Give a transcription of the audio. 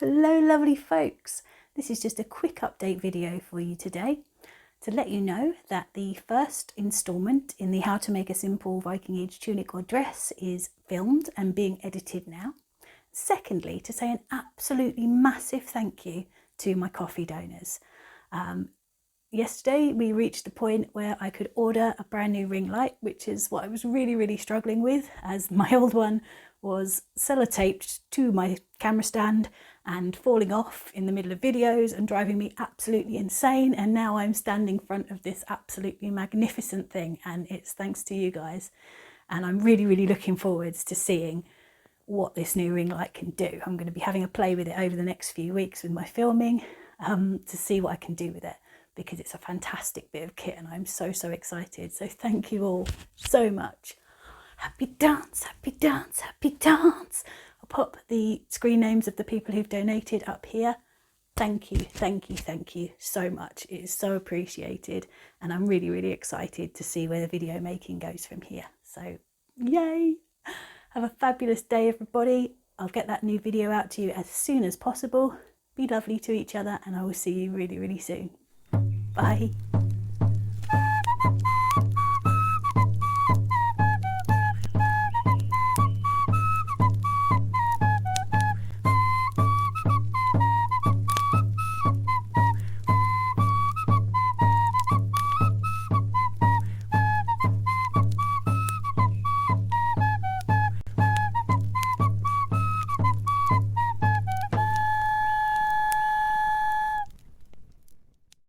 Hello lovely folks, this is just a quick update video for you today to let you know that the first instalment in the How to Make a Simple Viking Age Tunic or Dress is filmed and being edited now. Secondly, to say an absolutely massive thank you to my coffee donors. Yesterday we reached the point where I could order a brand new ring light, which is what I was really struggling with, as my old one was sellotaped to my camera stand and falling off in the middle of videos and driving me absolutely insane. And now I'm standing in front of this absolutely magnificent thing, and it's thanks to you guys. And I'm really looking forwards to seeing what this new ring light can do. I'm going to be having a play with it over the next few weeks with my filming to see what I can do with it, because it's a fantastic bit of kit and I'm so excited. So thank you all so much. Happy dance, happy dance, happy dance. I'll pop the screen names of the people who've donated up here. Thank you so much. It is so appreciated, and I'm really excited to see where the video making goes from here. So yay! Have a fabulous day, everybody. I'll get that new video out to you as soon as possible. Be lovely to each other, and I will see you really soon. Bye.